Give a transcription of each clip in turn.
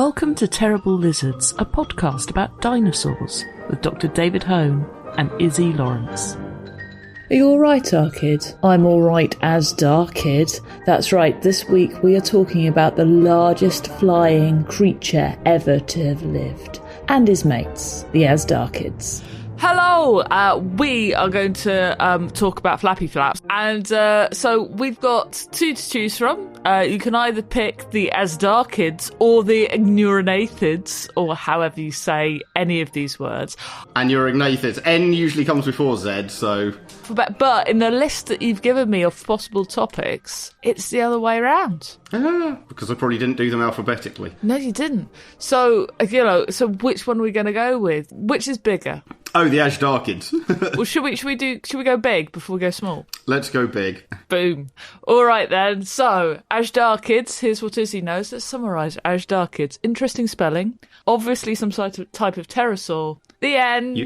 Welcome to Terrible Lizards, a podcast about dinosaurs with Dr. David Hone and Izzy Lawrence. Are you alright, Darkid? I'm alright, Azhdarchids. That's right, this week we are talking about the largest flying creature ever to have lived, and his mates, the Azhdarchids. Hello! We are going to talk about Flappy Flaps. And so we've got two to choose from. You can either pick the Azhdarchids or the Ignuranathids, or however you say any of these words. And Ignuranathids. N usually comes before Z, so... But in the list that you've given me of possible topics, it's the other way around. Because I probably didn't do them alphabetically. No, you didn't. So, so which one are we going to go with? Which is bigger? Oh, the Azhdarchids. Well, should we go big before we go small? Let's go big. Boom. All right then. So, Azhdarchids, here's what Izzy knows. Let's summarise Azhdarchids. Interesting spelling. Obviously some type of pterosaur. The end.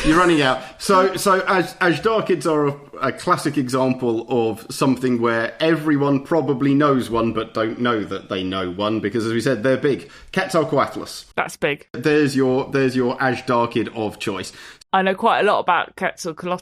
You're running out. So Azhdarchids are a classic example of something where everyone probably knows one but don't know that they know one because, as we said, they're big. Quetzalcoatlus. That's big. There's your Azhdarchid of choice. I know quite a lot about Quetzalcoatlus.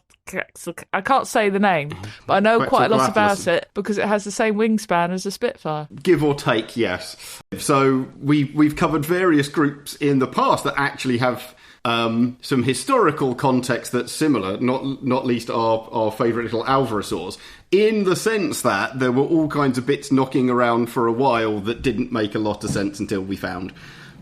I can't say the name, but I know quite a lot about it because it has the same wingspan as a Spitfire. Give or take, yes. So we've covered various groups in the past that actually have some historical context that's similar, not least our favourite little alvarezsaurs, in the sense that there were all kinds of bits knocking around for a while that didn't make a lot of sense until we found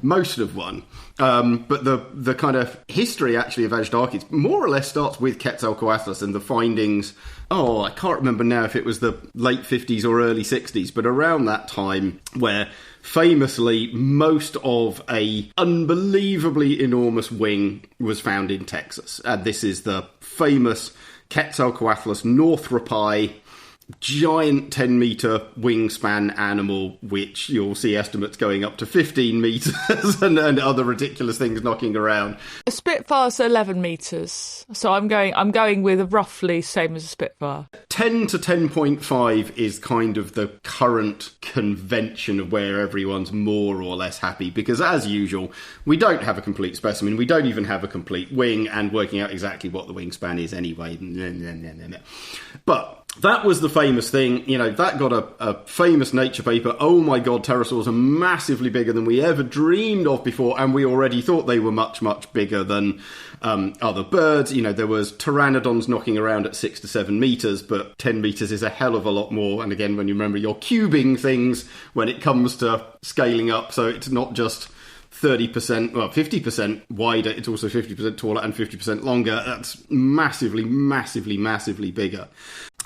most of one. But the kind of history actually of Azhdarchids more or less starts with Quetzalcoatlus and the findings. I can't remember now if it was the late 50s or early 60s, but around that time where famously most of a unbelievably enormous wing was found in Texas. And this is the famous Quetzalcoatlus northropi, giant 10-metre wingspan animal, which you'll see estimates going up to 15 metres and other ridiculous things knocking around. A Spitfire's 11 metres, so I'm going with roughly same as a Spitfire. 10 to 10.5 is kind of the current convention of where everyone's more or less happy, because as usual, we don't have a complete specimen, we don't even have a complete wing, and working out exactly what the wingspan is anyway. But that was the famous thing, that got a famous Nature paper. Oh my god, pterosaurs are massively bigger than we ever dreamed of before, and we already thought they were much, much bigger than other birds. There was pteranodons knocking around at 6 to 7 metres, but 10 metres is a hell of a lot more. And again, when you remember, you're cubing things when it comes to scaling up, so it's not just 30%, 50% wider, it's also 50% taller and 50% longer. That's massively, massively, massively bigger.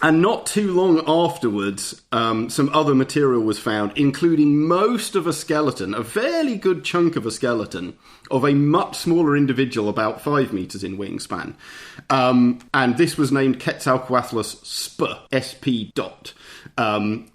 And not too long afterwards, some other material was found, including most of a skeleton, a fairly good chunk of a skeleton, of a much smaller individual, about 5 metres in wingspan. And this was named Quetzalcoatlus Spur, SP dot.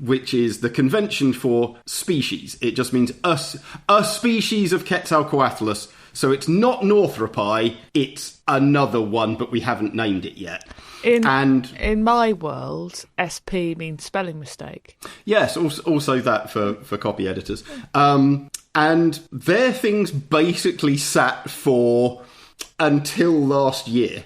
Which is the convention for species. It just means a species of Quetzalcoatlus. So it's not Northropi, it's another one, but we haven't named it yet. In my world, SP means spelling mistake. Yes, also that for copy editors. And their things basically sat for until last year.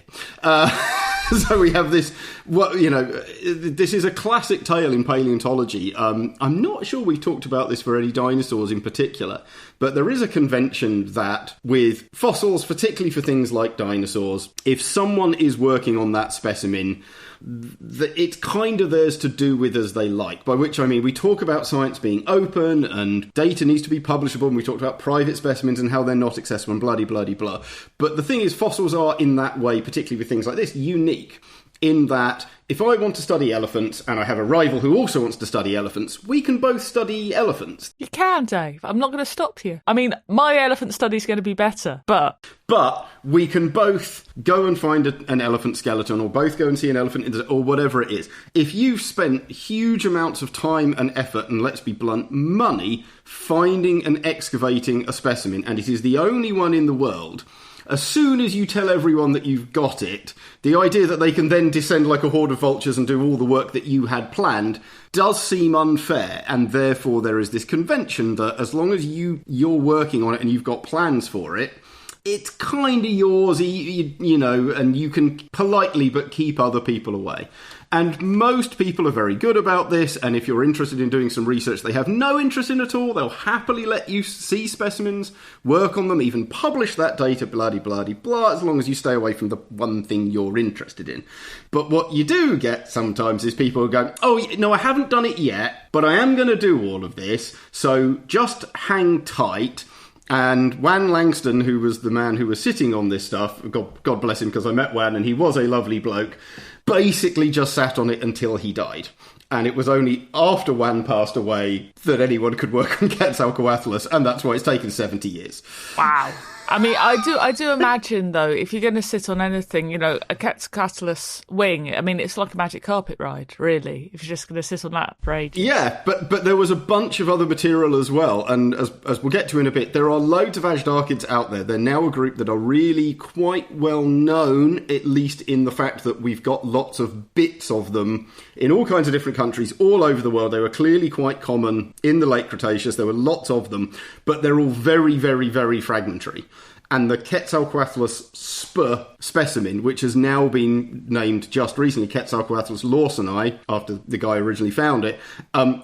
So we have this, this is a classic tale in paleontology. I'm not sure we've talked about this for any dinosaurs in particular, but there is a convention that with fossils, particularly for things like dinosaurs, if someone is working on that specimen, it's kind of theirs to do with as they like, by which I mean we talk about science being open and data needs to be publishable, and we talked about private specimens and how they're not accessible and bloody blah. But the thing is, fossils are in that way, particularly with things like this, unique in that if I want to study elephants and I have a rival who also wants to study elephants, we can both study elephants. You can, Dave. I'm not going to stop you. I mean, my elephant study's going to be better, but we can both go and find an elephant skeleton, or both go and see an elephant, or whatever it is. If you've spent huge amounts of time and effort, and let's be blunt, money, finding and excavating a specimen, and it is the only one in the world, as soon as you tell everyone that you've got it, the idea that they can then descend like a horde of vultures and do all the work that you had planned does seem unfair, and therefore there is this convention that as long as you're working on it and you've got plans for it, it's kind of yours, you know, and you can politely but keep other people away. And most people are very good about this, and if you're interested in doing some research they have no interest in at all, they'll happily let you see specimens, work on them, even publish that data, blah-de-blah-de-blah, as long as you stay away from the one thing you're interested in. But what you do get sometimes is people go, oh, no, I haven't done it yet, but I am going to do all of this, so just hang tight. And Wan Langston, who was the man who was sitting on this stuff, God bless him, because I met Wan and he was a lovely bloke, basically just sat on it until he died. And it was only after Wan passed away that anyone could work on Quetzalcoatlus, and that's why it's taken 70 years. Wow. I mean, I do imagine, though, if you're going to sit on anything, you know, a Quetzalcoatlus wing, I mean, it's like a magic carpet ride, really, if you're just going to sit on that for ages. Yeah, but there was a bunch of other material as well, and as we'll get to in a bit, there are loads of Azhdarchids out there. They're now a group that are really quite well known, at least in the fact that we've got lots of bits of them in all kinds of different countries all over the world. They were clearly quite common in the late Cretaceous. There were lots of them, but they're all very, very, very fragmentary. And the Quetzalcoatlus Spur specimen, which has now been named just recently Quetzalcoatlus lawsoni, after the guy originally found it,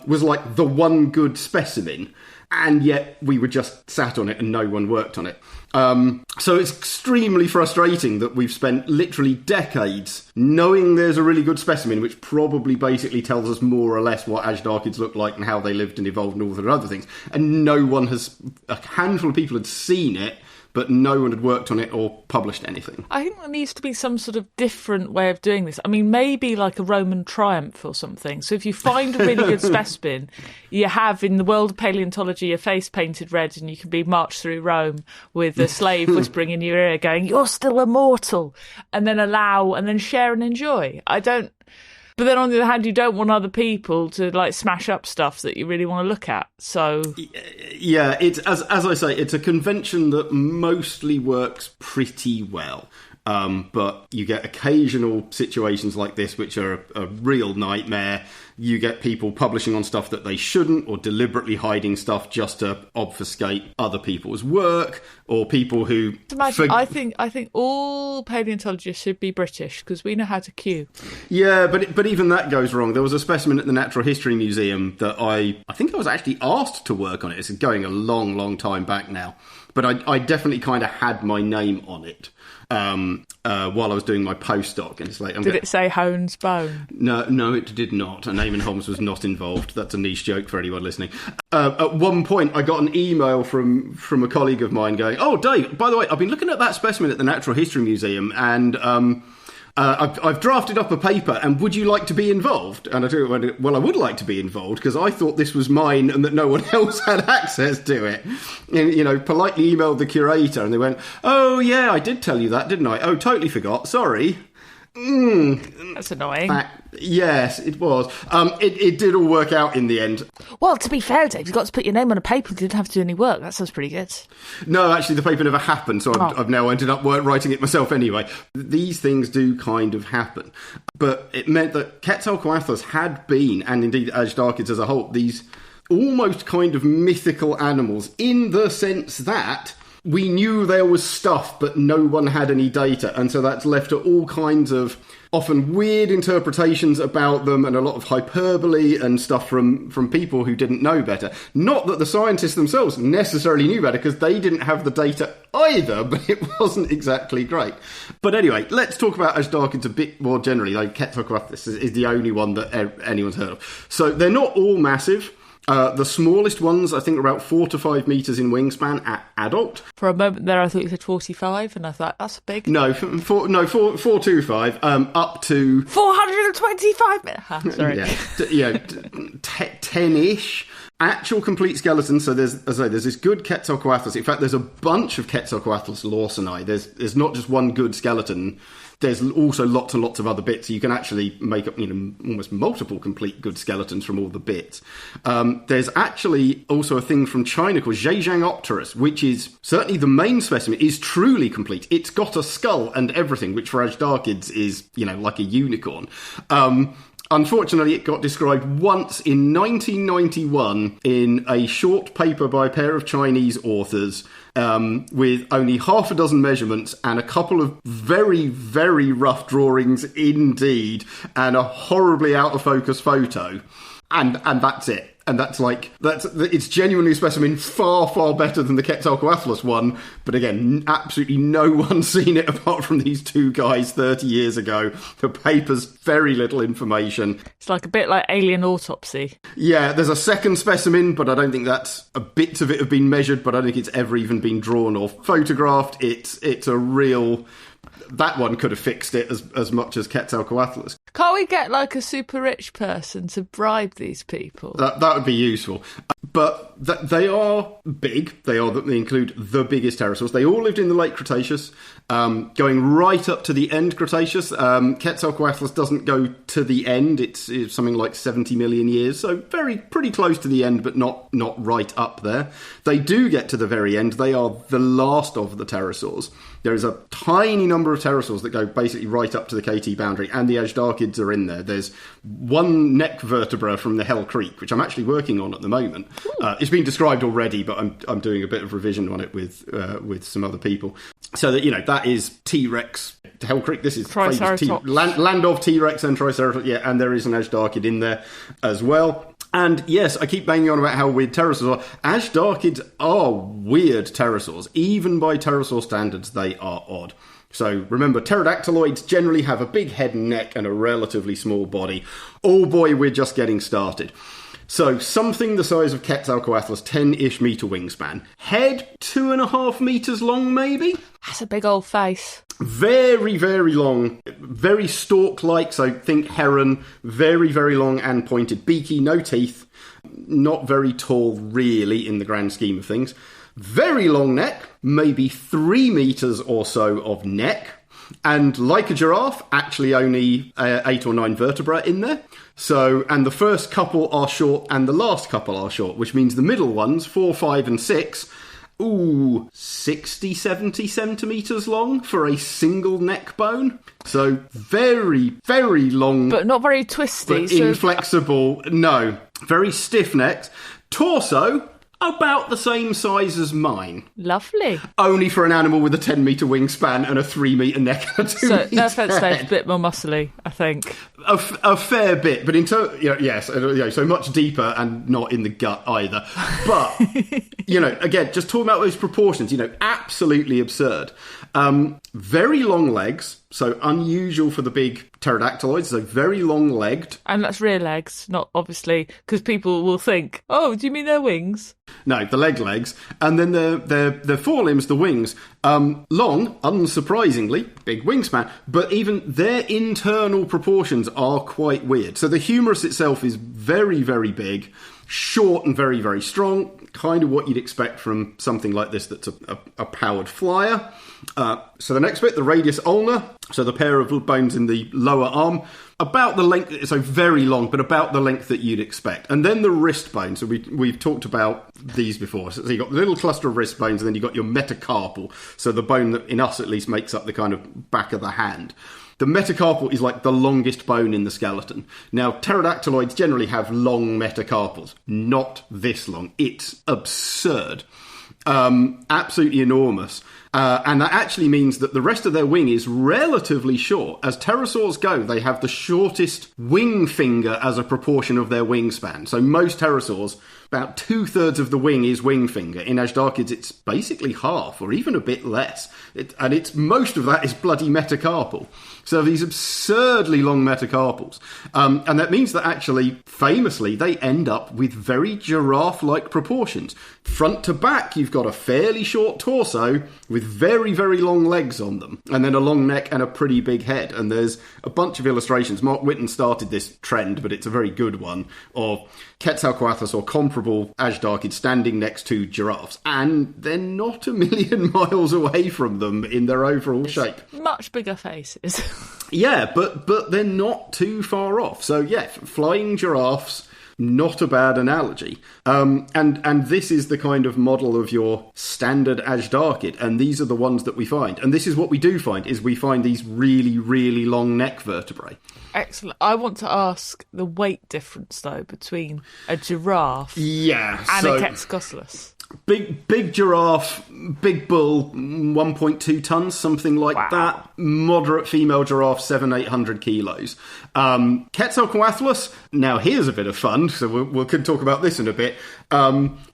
was like the one good specimen. And yet we were just sat on it and no one worked on it. So it's extremely frustrating that we've spent literally decades knowing there's a really good specimen, which probably basically tells us more or less what Azhdarchids look like and how they lived and evolved and all the other things. And a handful of people had seen it, but no one had worked on it or published anything. I think there needs to be some sort of different way of doing this. I mean, maybe like a Roman triumph or something. So if you find a really good specimen, you have in the world of paleontology your face painted red and you can be marched through Rome with a slave whispering in your ear going, "You're still immortal," and then share and enjoy. But then on the other hand, you don't want other people to like smash up stuff that you really want to look at. So yeah, it's as I say, it's a convention that mostly works pretty well. But you get occasional situations like this, which are a real nightmare. You get people publishing on stuff that they shouldn't, or deliberately hiding stuff just to obfuscate other people's work, or people who... Imagine, I think all paleontologists should be British, because we know how to queue. Yeah, but even that goes wrong. There was a specimen at the Natural History Museum that I think I was actually asked to work on it. It's going a long, long time back now. But I definitely kind of had my name on it. While I was doing my postdoc, and it's like, did it say Hone's bone? No, it did not. And Eamon Holmes was not involved. That's a niche joke for anyone listening. At one point, I got an email from a colleague of mine going, "Oh, Dave, by the way, I've been looking at that specimen at the Natural History Museum, and I've drafted up a paper, and would you like to be involved?" And I went, "Well, I would like to be involved, because I thought this was mine and that no one else had access to it." And, politely emailed the curator, and they went, "Oh, yeah, I did tell you that, didn't I? Oh, totally forgot. Sorry." That's annoying. Yes, it was. It did all work out in the end. Well, to be fair, Dave, you got to put your name on a paper. You didn't have to do any work. That sounds pretty good. No, actually, the paper never happened, so I've now ended up writing it myself anyway. These things do kind of happen. But it meant that Quetzalcoatlus had been, and indeed Azhdarchids as a whole, these almost kind of mythical animals, in the sense that we knew there was stuff, but no one had any data, and so that's left to all kinds of often weird interpretations about them, and a lot of hyperbole and stuff from people who didn't know better. Not that the scientists themselves necessarily knew better, because they didn't have the data either, but it wasn't exactly great. But anyway, let's talk about Azhdarchids a bit more generally. Like Quetzalcoatlus is the only one that anyone's heard of. So they're not all massive. The smallest ones, I think, are about 4 to 5 metres in wingspan at adult. For a moment there, I thought you said 45, and I thought, that's big. No, 425, up to... 425 minutes! Sorry. Yeah, 10-ish. actual complete skeletons, so there's this good Quetzalcoatlus. In fact, there's a bunch of Quetzalcoatlus lawsoni. There's not just one good skeleton. There's also lots and lots of other bits. So you can actually make up, almost multiple complete good skeletons from all the bits. There's actually also a thing from China called Zhejiangopterus, which is certainly the main specimen, is truly complete. It's got a skull and everything, which for Azhdarchids is, like a unicorn. Unfortunately, it got described once in 1991 in a short paper by a pair of Chinese authors with only half a dozen measurements and a couple of very, very rough drawings indeed, and a horribly out of focus photo. And that's it. And it's genuinely a specimen far, far better than the Quetzalcoatlus one. But again, absolutely no one's seen it apart from these two guys 30 years ago. The paper's very little information. It's like a bit like alien autopsy. Yeah, there's a second specimen, but I don't think bits of it have been measured, but I don't think it's ever even been drawn or photographed. It's a real... That one could have fixed it as much as Quetzalcoatlus. Can't we get like a super rich person to bribe these people? That would be useful. But they are big. They include the biggest pterosaurs. They all lived in the late Cretaceous, going right up to the end Cretaceous. Quetzalcoatlus doesn't go to the end. It's something like 70 million years, so pretty close to the end, but not right up there. They do get to the very end. They are the last of the pterosaurs. There is a tiny number of pterosaurs that go basically right up to the KT boundary, and the Azhdarchids are in there. There's one neck vertebra from the Hell Creek, which I'm actually working on at the moment. It's been described already, but I'm doing a bit of revision on it with some other people. So that that is T-Rex, Hell Creek. This is land of T-Rex and Triceratops. Yeah, and there is an Azhdarchid in there as well. And yes, I keep banging on about how weird pterosaurs are. Azhdarchids are weird pterosaurs. Even by pterosaur standards, they are odd. So remember, pterodactyloids generally have a big head and neck and a relatively small body. Oh boy, we're just getting started. So something the size of Quetzalcoatlus, 10-ish metre wingspan. Head 2.5 metres long, maybe? That's a big old face. Very, very long. Very stalk-like, so think heron. Very, very long and pointed. Beaky, no teeth. Not very tall, really, in the grand scheme of things. Very long neck, maybe 3 metres or so of neck. And like a giraffe, actually only 8 or 9 vertebrae in there. So, and the first couple are short and the last couple are short, which means the middle ones, 4, 5 and 6, 60, 70 centimetres long for a single neck bone. So very, very long. But not very twisty. But inflexible. No. Very stiff-necked. Torso, about the same size as mine. Lovely. Only for an animal with a 10-metre wingspan and a 3-metre neck and a 2-metre head. So that's fair to say it's a bit more muscly, I think. A fair bit, but yes, so much deeper and not in the gut either. But, again, just talking about those proportions, absolutely absurd. Very long legs, so unusual for the big pterodactyloids, so very long-legged. And that's rear legs, not obviously, because people will think, oh, do you mean their wings? No, the legs. And then the forelimbs, the wings, long, unsurprisingly, big wingspan, but even their internal proportions are quite weird. So the humerus itself is very, very big, short and very, very strong, kind of what you'd expect from something like this that's a powered flyer. So the next bit, the radius ulna, so the pair of bones in the lower arm, about the length, so very long, but about the length that you'd expect. And then the wrist bone, so we've talked about these before. So you've got the little cluster of wrist bones, and then you've got your metacarpal, so the bone that, in us at least, makes up the kind of back of the hand. The metacarpal is like the longest bone in the skeleton. Now, pterodactyloids generally have long metacarpals. Not this long. It's absurd. Absolutely enormous. And that actually means that the rest of their wing is relatively short. As pterosaurs go, they have the shortest wing finger as a proportion of their wingspan. So most pterosaurs, about 2/3 of the wing is wing finger. In Azhdarchids, it's basically half, or even a bit less. And most of that is bloody metacarpal. So these absurdly long metacarpals. And that means that actually, famously, they end up with very giraffe-like proportions. Front to back, you've got a fairly short torso with very, very long legs on them, and then a long neck and a pretty big head. And there's a bunch of illustrations. Mark Whitten started this trend, but it's a very good one, of Quetzalcoatlus or Compra comparable Azhdarchids standing next to giraffes, and they're not a million miles away from them in their overall shape. Much bigger faces. Yeah, but they're not too far off. So yeah, flying giraffes, not a bad analogy. And this is the kind of model of your standard Azhdarchid, and these are the ones that we find. And this is what we do find, is we find these really, really long neck vertebrae. Excellent. I want to ask the weight difference, though, between a giraffe and a Quetzalcoatlus. Big giraffe, big bull, 1.2 tons, something like that. Moderate female giraffe, 700-800 kilos. Quetzalcoatlus, now here's a bit of fun, so we could talk about this in a bit.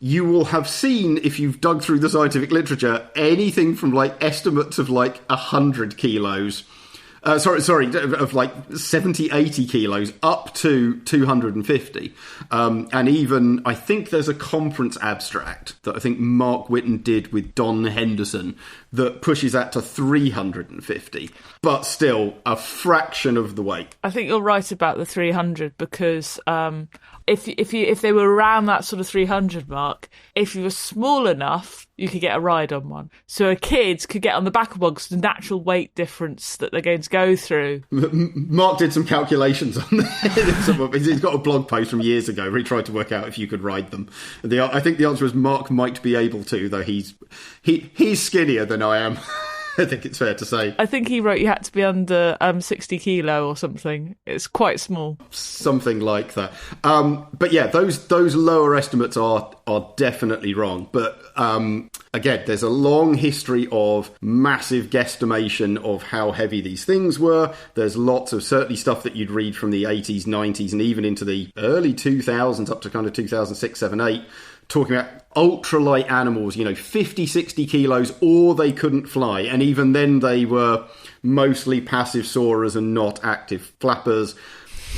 You will have seen, if you've dug through the scientific literature, anything from like estimates of like 100 kilos. Of like 70, 80 kilos up to 250. And even, I think there's a conference abstract that I think Mark Whitten did with Don Henderson that pushes that to 350. But still, a fraction of the weight. I think you're right about the 300 because if they were around that sort of 300 mark, if you were small enough, you could get a ride on one. So a kid could get on the back of one because the natural weight difference that they're going to go through. Mark did some calculations on that. He's got a blog post from years ago where he tried to work out if you could ride them. I think the answer is Mark might be able to, though he's skinnier than I am. I think it's fair to say. I think he wrote you had to be under 60 kilo or something. It's quite small. Something like that. But yeah, those lower estimates are definitely wrong. But again, there's a long history of massive guesstimation of how heavy these things were. There's lots of certainly stuff that you'd read from the 80s, 90s, and even into the early 2000s, up to kind of 2006, 7, 8, talking about ultralight animals, 50, 60 kilos, or they couldn't fly. And even then they were mostly passive soarers and not active flappers.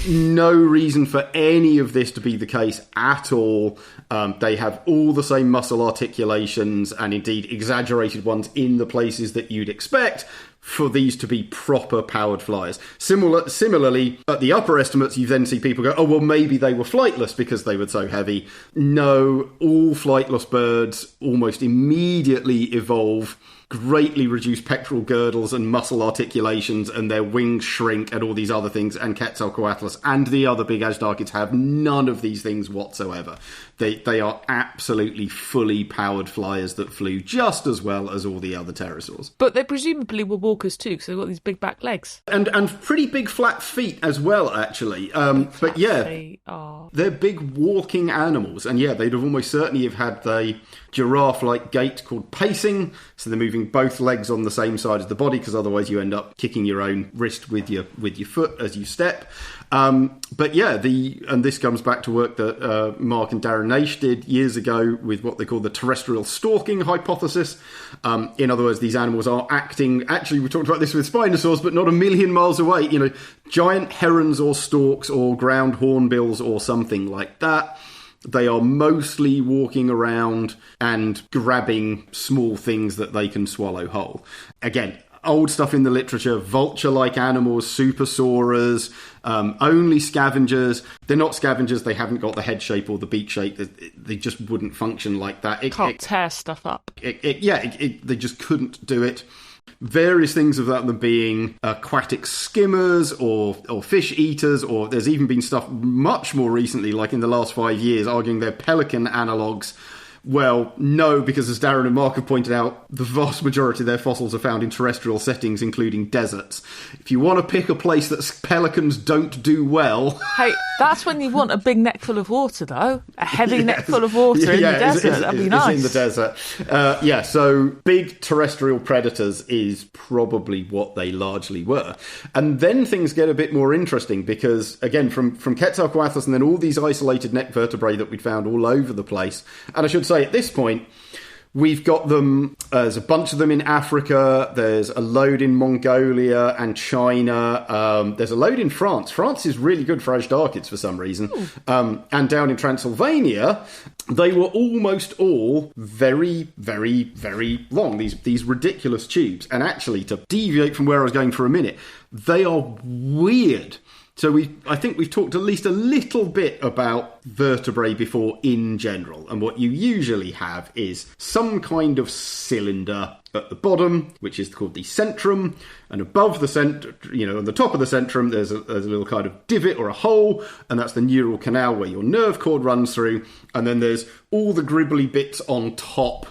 No reason for any of this to be the case at all. They have all the same muscle articulations and indeed exaggerated ones in the places that you'd expect for these to be proper powered flyers. Similarly, at the upper estimates, you then see people go, oh, well, maybe they were flightless because they were so heavy. No, all flightless birds almost immediately evolve greatly reduced pectoral girdles and muscle articulations, and their wings shrink and all these other things, and Quetzalcoatlus and the other big Azhdarchids have none of these things whatsoever. They are absolutely fully powered flyers that flew just as well as all the other pterosaurs. But they presumably were walkers too, because they've got these big back legs. And pretty big flat feet as well, actually. But yeah, they're big walking animals. And yeah, they'd have almost certainly have had the giraffe-like gait called pacing, so they're moving both legs on the same side of the body, because otherwise you end up kicking your own wrist with your foot as you step. But yeah, and this comes back to work that Mark and Darren Naish did years ago with what they call the terrestrial stalking hypothesis. In other words, these animals are acting, actually we talked about this with spinosaurs, but not a million miles away, giant herons or storks or ground hornbills or something like that. They are mostly walking around and grabbing small things that they can swallow whole. Again, old stuff in the literature, vulture-like animals, supersaurers, only scavengers. They're not scavengers, they haven't got the head shape or the beak shape. They just wouldn't function like that. Can't tear stuff up. They just couldn't do it. Various things of that, them being aquatic skimmers or fish eaters, or there's even been stuff much more recently, like in the last 5 years, arguing they're pelican analogues. Well, no, because as Darren and Mark have pointed out, the vast majority of their fossils are found in terrestrial settings, including deserts. If you want to pick a place that pelicans don't do well... Hey, that's when you want a big neck full of water, though. A heavy neck full of water in the desert. That'd be nice. In the desert. So big terrestrial predators is probably what they largely were. And then things get a bit more interesting because, again, from Quetzalcoatlus and then all these isolated neck vertebrae that we'd found all over the place, and I should say, at this point, we've got them, there's a bunch of them in Africa, there's a load in Mongolia and China, there's a load in France. France is really good for Azhdarchids for some reason. And down in Transylvania, they were almost all very, very, very long, these ridiculous tubes. And actually, to deviate from where I was going for a minute, they are weird So I think we've talked at least a little bit about vertebrae before in general, and what you usually have is some kind of cylinder at the bottom, which is called the centrum, and above the on the top of the centrum, there's a little kind of divot or a hole, and that's the neural canal where your nerve cord runs through, and then there's all the gribbly bits on top,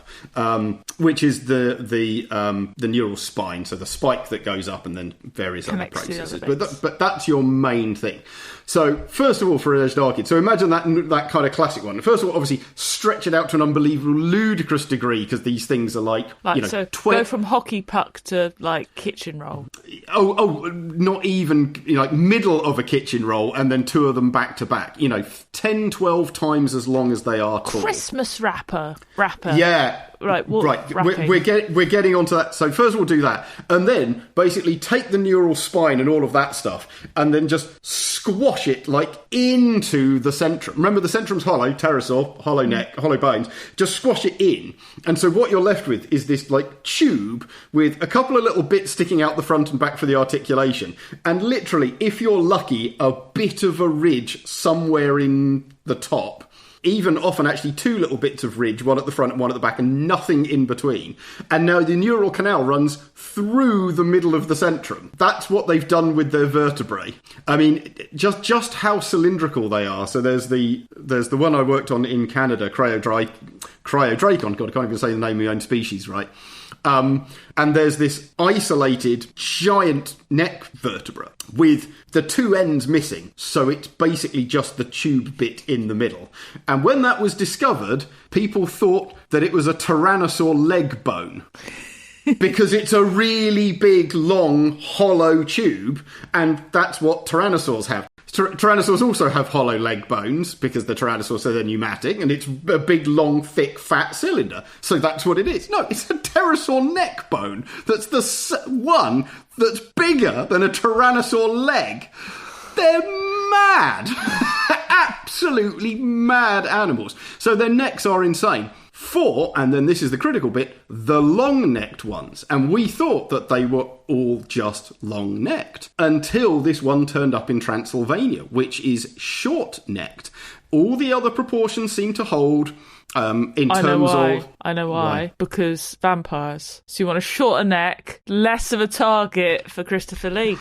which is the neural spine, so the spike that goes up, and then various other processes. But that's your main thing. So first of all, for Azhdarchids, so imagine that kind of classic one. First of all, obviously stretch it out to an unbelievable, ludicrous degree, because these things are like so go from hockey puck to like kitchen roll. Not even like middle of a kitchen roll, and then two of them back to back. 10, 12 times as long as they are tall. Christmas wrapper. Yeah. Right. We're getting onto that. So first of all, do that, and then basically take the neural spine and all of that stuff, and then just squash it like into the centrum. Remember, the centrum's hollow, pterosaur, hollow neck, hollow bones. Just squash it in, and so what you're left with is this like tube with a couple of little bits sticking out the front and back for the articulation, and literally, if you're lucky, a bit of a ridge somewhere in the top. Even often actually two little bits of ridge, one at the front and one at the back, and nothing in between. And now the neural canal runs through the middle of the centrum. That's what they've done with their vertebrae. I mean, just how cylindrical they are. So there's the one I worked on in Canada, Cryodracon. God, I can't even say the name of my own species, right? And there's this isolated giant neck vertebra with the two ends missing. So it's basically just the tube bit in the middle. And when that was discovered, people thought that it was a tyrannosaur leg bone. Because it's a really big, long, hollow tube, and that's what tyrannosaurs have. Tyrannosaurs also have hollow leg bones, because the tyrannosaurs, so they're pneumatic, and it's a big, long, thick, fat cylinder. So that's what it is. No, it's a pterosaur neck bone. That's the one that's bigger than a tyrannosaur leg. They're mad. Absolutely mad animals. So their necks are insane. And then this is the critical bit, the long-necked ones. And we thought that they were all just long-necked until this one turned up in Transylvania, which is short-necked. All the other proportions seem to hold in terms of... I know why. Because vampires. So you want a shorter neck, less of a target for Christopher Lee.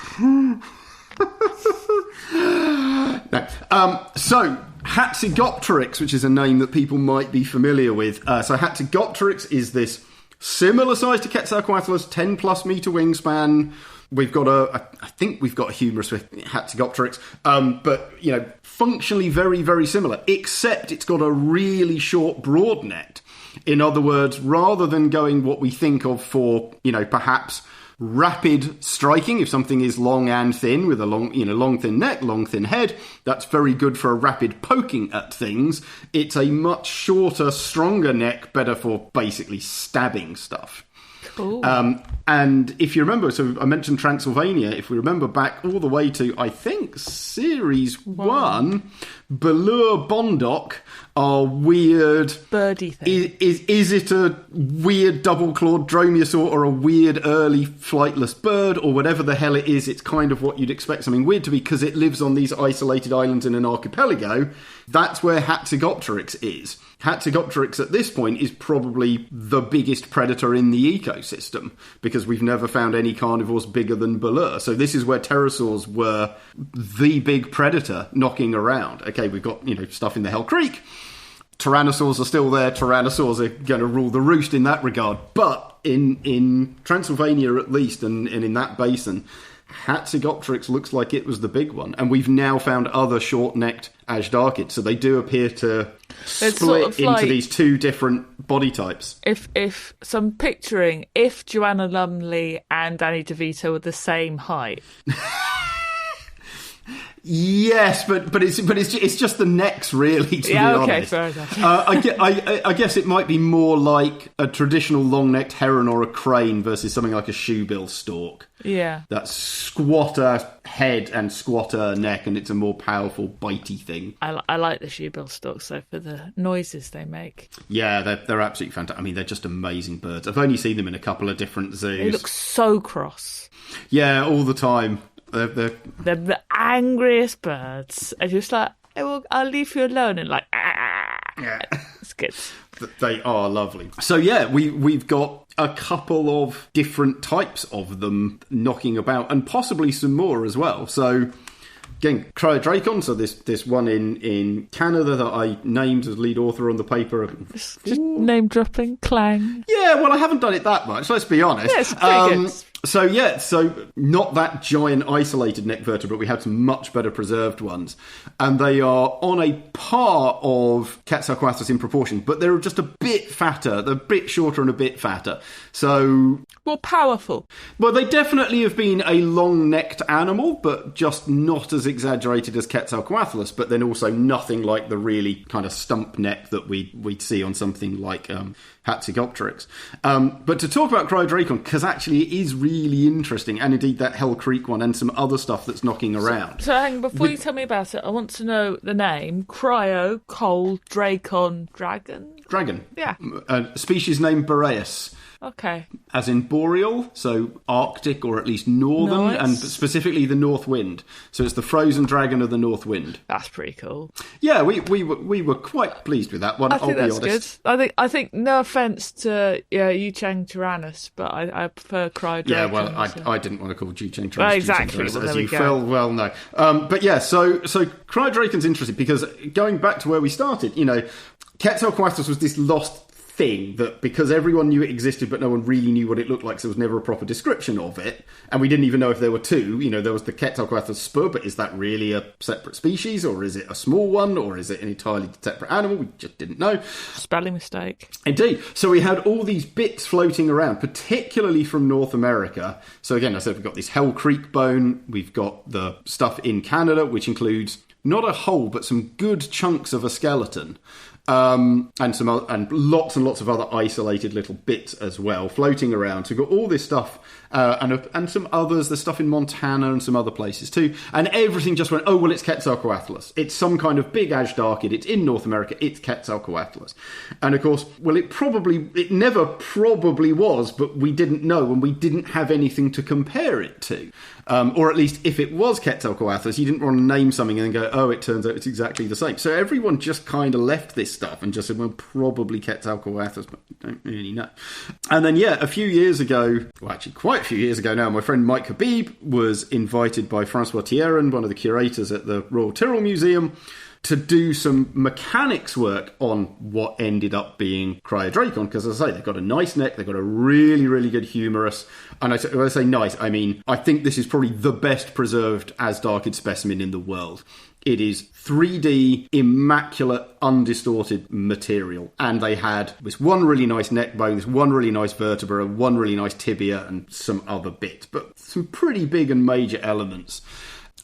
No. So... Hatzegopteryx, which is a name that people might be familiar with. So Hatzegopteryx is this similar size to Quetzalcoatlus, 10 plus meter wingspan. I think we've got a humerus with Hatzegopteryx, but functionally very, very similar, except it's got a really short broad neck. In other words, rather than going what we think of for, perhaps rapid striking, if something is long and thin with a long thin neck, long thin head, that's very good for a rapid poking at things. It's a much shorter, stronger neck, better for basically stabbing stuff. Cool. And if you remember, so I mentioned Transylvania, if we remember back all the way to, I think, Series 1, Ballur Bondok are weird... birdie thing. Is it a weird double-clawed dromaeosaur or a weird early flightless bird or whatever the hell it is? It's kind of what you'd expect something weird to be because it lives on these isolated islands in an archipelago. That's where Hatzegopteryx is. Hatzegopteryx at this point is probably the biggest predator in the ecosystem because we've never found any carnivores bigger than Ballur. So this is where pterosaurs were the big predator knocking around. Okay, we've got, stuff in the Hell Creek. Tyrannosaurs are still there. Tyrannosaurs are going to rule the roost in that regard. But in Transylvania, at least, and in that basin, Hatzegopteryx looks like it was the big one. And we've now found other short-necked Azhdarchids. So they do appear to split into these two different body types. So I'm picturing if Joanna Lumley and Danny DeVito were the same height. Yes, but it's just the necks, really, to be honest. Fair enough. I guess it might be more like a traditional long-necked heron or a crane versus something like a shoebill stork. Yeah. That squatter head and squatter neck, and it's a more powerful, bitey thing. I like the shoebill storks, though, for the noises they make. Yeah, they're absolutely fantastic. I mean, they're just amazing birds. I've only seen them in a couple of different zoos. They look so cross. Yeah, all the time. They're the angriest birds. And you're just like, hey, well, I'll leave you alone. And like, yeah. It's good. They are lovely. So yeah, we've got a couple of different types of them knocking about, and possibly some more as well. So again, Cryodracon, so this one in Canada that I named as lead author on the paper. Just name dropping, clang. Yeah, well, I haven't done it that much, let's be honest. Yeah, it's pretty good. So not that giant isolated neck vertebrate. We had some much better preserved ones. And they are on a par of Quetzalcoatlus in proportion, but they're just a bit fatter. They're a bit shorter and a bit fatter. So... more powerful. Well, they definitely have been a long-necked animal, but just not as exaggerated as Quetzalcoatlus, but then also nothing like the really kind of stump neck that we'd see on something like Hatzegopteryx. But to talk about Cryodracon, because actually it is really interesting, and indeed that Hell Creek one and some other stuff that's knocking around. So hang on, before you tell me about it, I want to know the name. Cryo, cold, Dracon, dragon? Dragon. Yeah. Species name Boreas. Okay. As in boreal, so Arctic or at least northern, Nice. and specifically the North Wind. So it's the frozen dragon of the North Wind. That's pretty cool. Yeah, we were quite pleased with that one. I think that's honest. good. I think no offence to Yuchang Tyrannus, but I prefer Cryodracon. Yeah, well, I didn't want to call Yuchang Tyrannus. Well, exactly. As Well, you well know. But yeah, so Cryodracon's interesting because going back to where we started, Quetzalcoatlus was this lost thing that because everyone knew it existed but no one really knew what it looked like, so there was never a proper description of it, and we didn't even know if there were two. There was the Quetzalcoatlus Spur, but is that really a separate species, or is it a small one, or is it an entirely separate animal? We just didn't know. Spelling mistake. Indeed. So we had all these bits floating around, particularly from North America. So again, I said we've got this Hell Creek bone, we've got the stuff in Canada, which includes not a whole but some good chunks of a skeleton. And lots and lots of other isolated little bits as well floating around. So we've got all this stuff and some others. There's stuff in Montana and some other places too. And everything just went, oh, well, it's Quetzalcoatlus. It's some kind of big Azhdarchid. It's in North America. It's Quetzalcoatlus. And of course, well, it never probably was, but we didn't know, and we didn't have anything to compare it to. Or at least if it was Quetzalcoatlus, you didn't want to name something and then go, oh, it turns out it's exactly the same. So everyone just kind of left this stuff and just said, well, probably Quetzalcoatlus, but we don't really know. And then, yeah, a few years ago, well, actually quite a few years ago now, my friend Mike Habib was invited by Francois Thierren, one of the curators at the Royal Tyrrell Museum, to do some mechanics work on what ended up being Cryodracon, because as I say, they've got a nice neck, they've got a really, really good humerus, and when I say nice, I mean, I think this is probably the best preserved Azhdarchid specimen in the world. It is 3D, immaculate, undistorted material. And they had this one really nice neck bone, this one really nice vertebra, one really nice tibia, and some other bits, but some pretty big and major elements.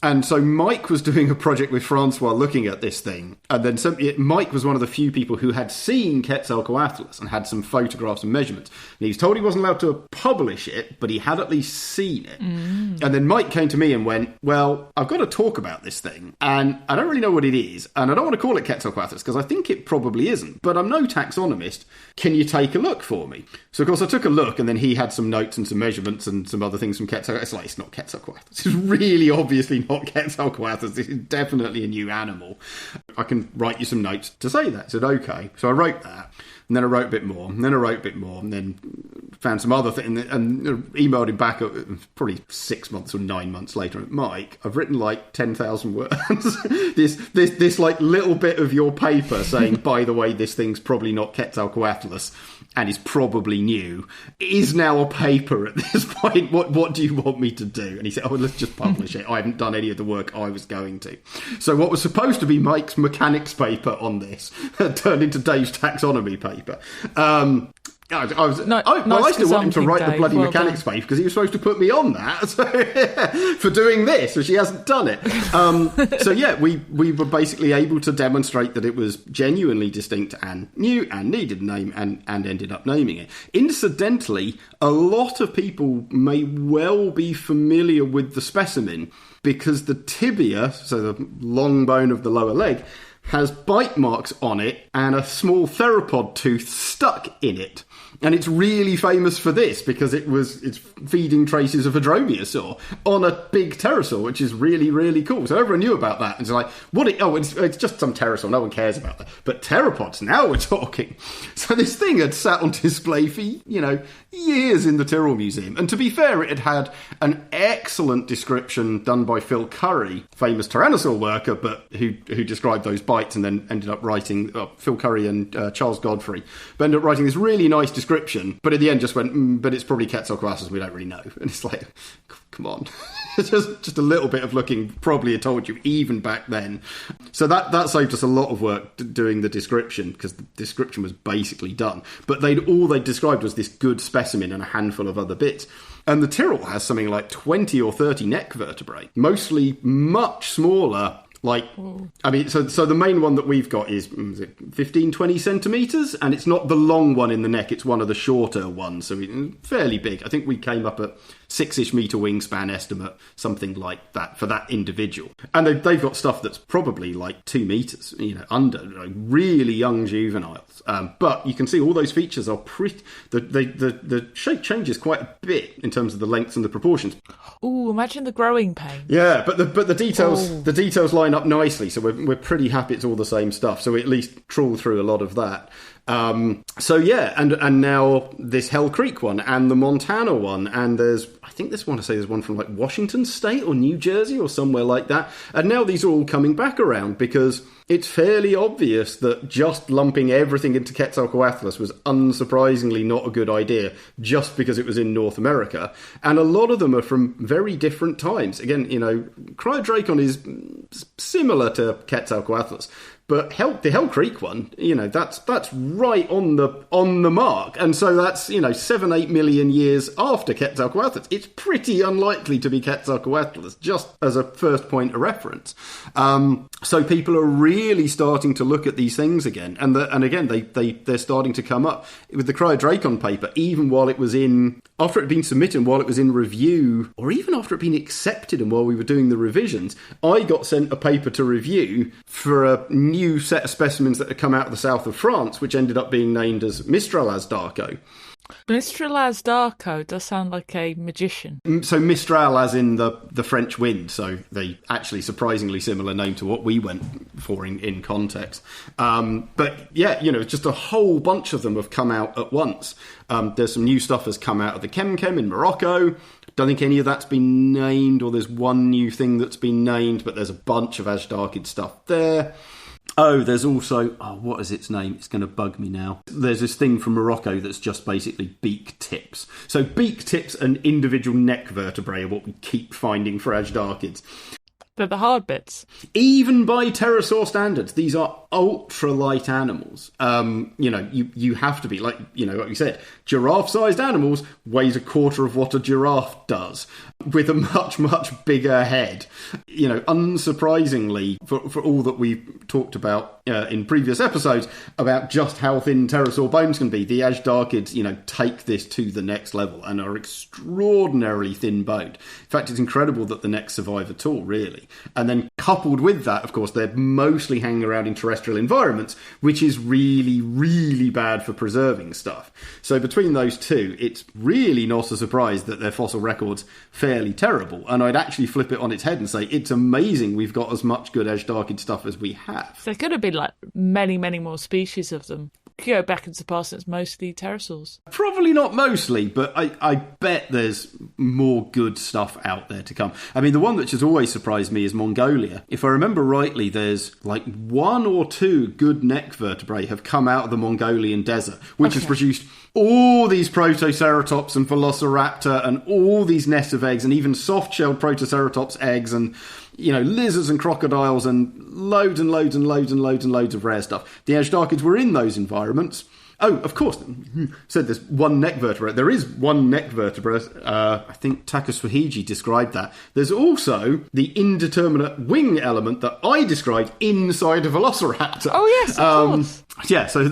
And so Mike was doing a project with Francois looking at this thing. And then Mike was one of the few people who had seen Quetzalcoatlus and had some photographs and measurements. And he was told he wasn't allowed to publish it, but he had at least seen it. Mm. And then Mike came to me and went, well, I've got to talk about this thing. And I don't really know what it is. And I don't want to call it Quetzalcoatlus because I think it probably isn't. But I'm no taxonomist. Can you take a look for me? So, of course, I took a look, and then he had some notes and some measurements and some other things from Quetzalcoatlus. It's like, it's not Quetzalcoatlus. It's really obviously not Quetzalcoatlus. This is definitely a new animal. I can write you some notes to say that. I said, okay. So I wrote that. And then I wrote a bit more. And then I wrote a bit more. And then found some other thing. And emailed him back probably 6 months or 9 months later. Mike, I've written like 10,000 words. this like little bit of your paper saying, by the way, this thing's probably not Quetzalcoatlus and is probably new, is now a paper at this point. What do you want me to do? And he said, oh, let's just publish it. I haven't done any of the work I was going to. So what was supposed to be Mike's mechanics paper on this turned into Dave's taxonomy paper. I still want him to write the bloody mechanics paper because he was supposed to put me on that for doing this, which he hasn't done it. So yeah, we were basically able to demonstrate that it was genuinely distinct and new and needed a name and ended up naming it. Incidentally, a lot of people may well be familiar with the specimen because the tibia, so the long bone of the lower leg, has bite marks on it and a small theropod tooth stuck in it. And it's really famous for this because it's feeding traces of a dromaeosaur on a big pterosaur, which is really, really cool. So everyone knew about that. It's like, it's just some pterosaur, no one cares about that. But pteropods, now we're talking. So this thing had sat on display for, years in the Tyrrell Museum. And to be fair, it had an excellent description done by Phil Curry, famous Tyrannosaur worker, but who described those bites and then ended up writing, Phil Curry and Charles Godfrey, but ended up writing this really nice description, but at the end just went, but it's probably Quetzalcoatlus, we don't really know. And it's like, come on. just a little bit of looking probably had told you even back then. So that saved us a lot of work doing the description, because the description was basically done. But all they described was this good specimen and a handful of other bits. And the Tyrrell has something like 20 or 30 neck vertebrae, mostly much smaller. So the main one that we've got is 15, 20 centimetres, and it's not the long one in the neck, it's one of the shorter ones, so fairly big. I think we came up at 6-ish metre wingspan estimate, something like that, for that individual. And they've got stuff that's probably like 2 metres, under, really young juveniles. But you can see all those features are pretty... The shape changes quite a bit in terms of the lengths and the proportions. Ooh, imagine the growing pains. Yeah, but the details line up nicely, so we're pretty happy it's all the same stuff. So we at least trawl through a lot of that. And now this Hell Creek one and the Montana one, and there's one from like Washington State or New Jersey or somewhere like that. And now these are all coming back around because it's fairly obvious that just lumping everything into Quetzalcoatlus was unsurprisingly not a good idea just because it was in North America. And a lot of them are from very different times. Again, Cryodracon is similar to Quetzalcoatlus. But the Hell Creek one, that's right on the mark. And so that's, 7-8 million years after Quetzalcoatlus. It's pretty unlikely to be Quetzalcoatlus, just as a first point of reference. So people are really starting to look at these things again. And again, they're starting to come up. With the Cryodracon paper, even while it was after it had been submitted, while it was in review, or even after it had been accepted and while we were doing the revisions, I got sent a paper to review for a new set of specimens that had come out of the south of France, which ended up being named as Mistral Azhdarco. Mistral Azhdarco does sound like a magician. So Mistral as in the French wind, so they actually surprisingly similar name to what we went for in context. But yeah, just a whole bunch of them have come out at once. There's some new stuff has come out of the Chem in Morocco. Don't think any of that's been named, or there's one new thing that's been named, but there's a bunch of Azhdarchid stuff there. Oh, there's also... what is its name? It's going to bug me now. There's this thing from Morocco that's just basically beak tips. So beak tips and individual neck vertebrae are what we keep finding for Azhdarchids. They're the hard bits. Even by pterosaur standards, these are ultra-light animals. You have to be, like you said, giraffe-sized animals weighs a quarter of what a giraffe does, with a much, much bigger head. Unsurprisingly, for all that we've talked about in previous episodes about just how thin pterosaur bones can be, the Azhdarchids, take this to the next level and are extraordinarily thin-boned. In fact, it's incredible that the necks survive at all, really. And then coupled with that, of course, they're mostly hanging around in terrestrial environments, which is really, really bad for preserving stuff. So between those two, it's really not a surprise that their fossil record's fairly terrible. And I'd actually flip it on its head and say, it's amazing we've got as much good Azhdarchid stuff as we have. There could have been like many, many more species of them. If you go back into the past, it's mostly pterosaurs. Probably not mostly, but I bet there's more good stuff out there to come. I mean, the one that has always surprised me is Mongolia. If I remember rightly, there's like 1 or 2 good neck vertebrae have come out of the Mongolian desert, which has produced all these Protoceratops and Velociraptor and all these nests of eggs, and even soft-shelled Protoceratops eggs, and lizards and crocodiles, and loads and loads and loads and loads and loads of rare stuff. The Azhdarchids were in those environments. Oh, of course, said there's one neck vertebra. There is one neck vertebra. I think Takasuhiji described that. There's also the indeterminate wing element that I described inside a Velociraptor. Oh, yes, of course. Yeah, so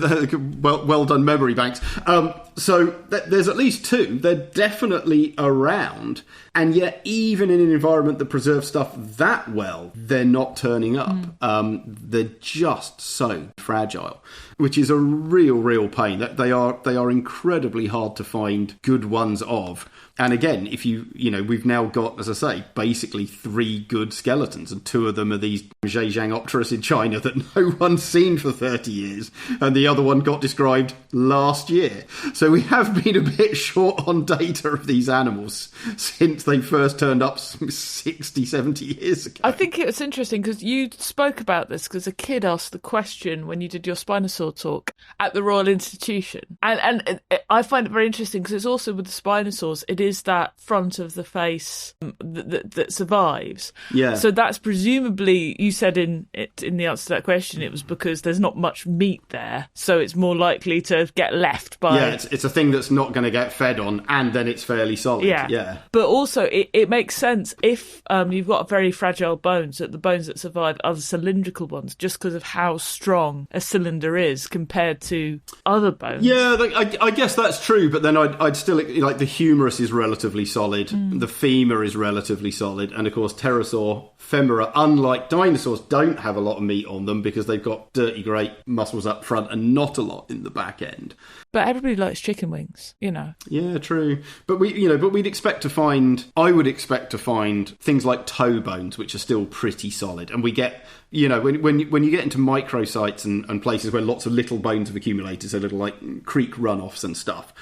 well done, memory banks. So there's at least 2. They're definitely around, and yet even in an environment that preserves stuff that well, they're not turning up. They're just so fragile. which is a real pain. That they are incredibly hard to find good ones of. And again, if we've now got, as I say, basically 3 good skeletons, and 2 of them are these Zhejiangopterus in China that no one's seen for 30 years, and the other one got described last year. So we have been a bit short on data of these animals since they first turned up 60, 70 years ago. I think it's interesting because you spoke about this because a kid asked the question when you did your Spinosaur talk at the Royal Institution. And I find it very interesting because it's also with the Spinosaurs, it is that front of the face that survives. Yeah. So that's presumably, you said in the answer to that question, it was because there's not much meat there, so it's more likely to get left by... Yeah, it's a thing that's not going to get fed on, and then it's fairly solid. Yeah. But also, it makes sense if you've got very fragile bones, that the bones that survive are the cylindrical ones, just because of how strong a cylinder is compared to other bones. Yeah, I guess that's true, but then I'd still... Like, the humerus is relatively solid, the femur is relatively solid, and of course pterosaur femora, unlike dinosaurs, don't have a lot of meat on them because they've got dirty grey muscles up front and not a lot in the back end. But everybody likes chicken wings, Yeah, true. But we'd expect to find... I would expect to find things like toe bones, which are still pretty solid. And we get... when you get into microsites and places where lots of little bones have accumulated, so little like creek runoffs and stuff...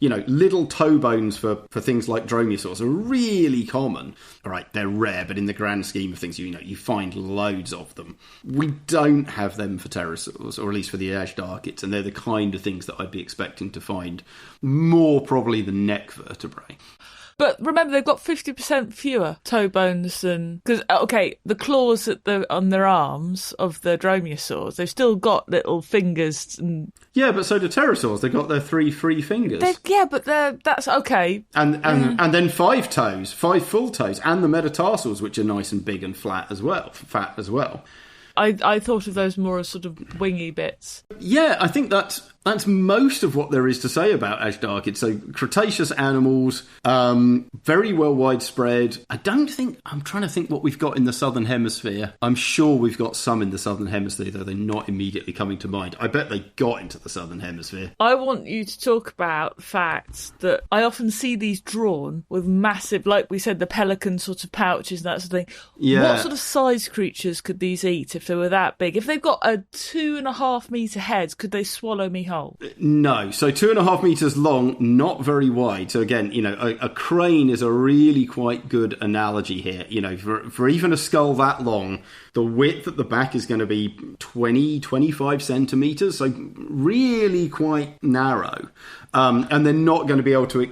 little toe bones for things like dromaeosaurs are really common. All right, they're rare, but in the grand scheme of things, you find loads of them. We don't have them for pterosaurs, or at least for the Azhdarchids, and they're the kind of things that I'd be expecting to find more probably than neck vertebrae. But remember, they've got 50% fewer toe bones than... Because, the claws on their arms of the dromaeosaurs, they've still got little fingers. Yeah, but so do pterosaurs. They've got their 3 free fingers. But that's okay. And then 5 toes, 5 full toes, and the metatarsals, which are nice and big and fat as well. I thought of those more as sort of wingy bits. Yeah, I think that's most of what there is to say about Azhdarchids. So Cretaceous animals, very well widespread. I'm trying to think what we've got in the Southern Hemisphere. I'm sure we've got some in the Southern Hemisphere, though they're not immediately coming to mind. I bet they got into the Southern Hemisphere. I want you to talk about the fact that I often see these drawn with massive, like we said, the pelican sort of pouches and that sort of thing. Yeah. What sort of size creatures could these eat if they were that big? If they've got a 2.5 metre head, could they swallow me whole? No. So 2.5 metres long, not very wide. So again, a crane is a really quite good analogy here. For even a skull that long, the width at the back is going to be 20, 25 centimetres. So really quite narrow. And they're not going to be able to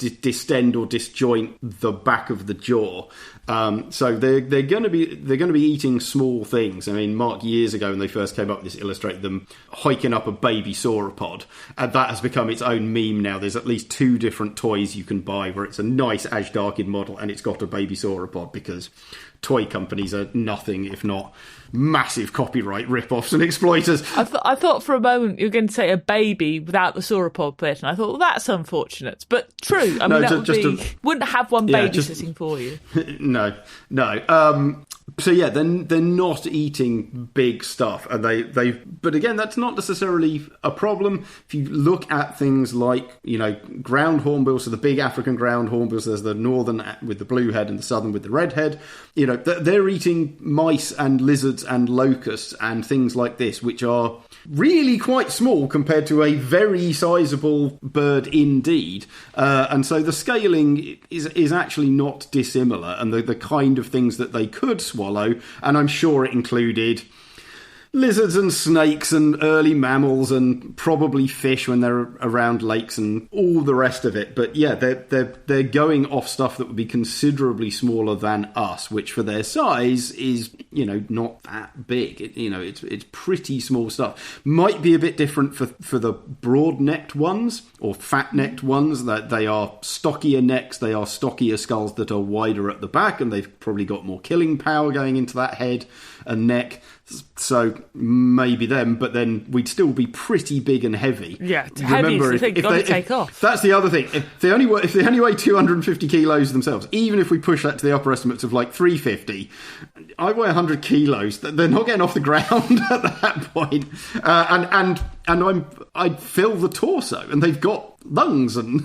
distend or disjoint the back of the jaw. So they're going to be eating small things. I mean, Mark, years ago when they first came up with this, illustrated them hiking up a baby sauropod, and that has become its own meme now. There's at least 2 different toys you can buy where it's a nice Azhdarchid model and it's got a baby sauropod, because toy companies are nothing if not massive copyright rip-offs and exploiters. I thought for a moment you were going to say a baby without the sauropod bit, and I thought, well, that's unfortunate, but true. I mean, wouldn't have one babysitting for you. No. So yeah, then they're not eating big stuff, and but again, that's not necessarily a problem. If you look at things like ground hornbills, so the big African ground hornbills, there's the northern with the blue head and the southern with the red head. They're eating mice and lizards and locusts and things like this, which are really quite small compared to a very sizable bird indeed. And so the scaling is actually not dissimilar, and the kind of things that they could swallow, and I'm sure it included lizards and snakes and early mammals and probably fish when they're around lakes and all the rest of it. But yeah, they're going off stuff that would be considerably smaller than us, which for their size is not that big. It's pretty small stuff. Might be a bit different for the broad-necked ones or fat-necked ones, that they are stockier necks, they are stockier skulls that are wider at the back, and they've probably got more killing power going into that head and neck. So maybe them, but then we'd still be pretty big and heavy. Yeah, heavy is the thing, got to take off. That's the other thing. If they only weigh 250 kilos themselves, even if we push that to the upper estimates of like 350, I weigh 100 kilos. They're not getting off the ground at that point. And I'd fill the torso, and they've got lungs and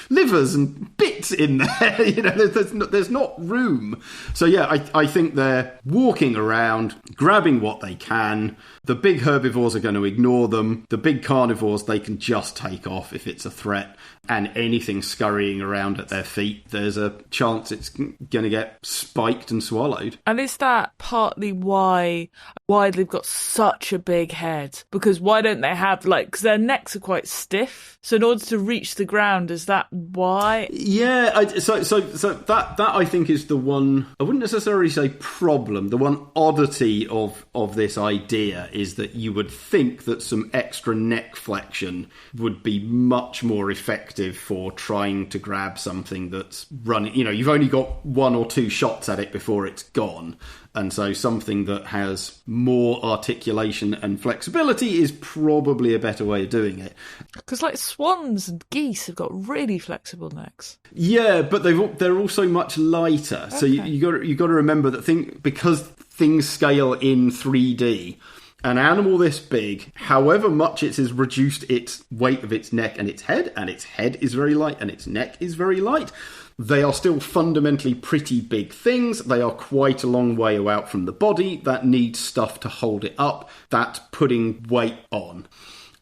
livers and bits in there. There's not room. So yeah, I think they're walking around, grabbing what they can. The big herbivores are going to ignore them. The big carnivores, they can just take off if it's a threat. And anything scurrying around at their feet, there's a chance it's going to get spiked and swallowed. And is that partly why they've got such a big head? Because why don't they have, because their necks are quite stiff. So in order to reach the ground, is that why? Yeah, so that I think is the one, I wouldn't necessarily say problem, the one oddity of this idea is that you would think that some extra neck flexion would be much more effective for trying to grab something that's running. You've only got one or two shots at it before it's gone. And so something that has more articulation and flexibility is probably a better way of doing it. Because swans and geese have got really flexible necks. Yeah, but they're also much lighter. Okay. So you got to remember that because things scale in 3D, an animal this big, however much it has reduced its weight of its neck and its head is very light and its neck is very light, they are still fundamentally pretty big things. They are quite a long way out from the body. That needs stuff to hold it up. That's putting weight on.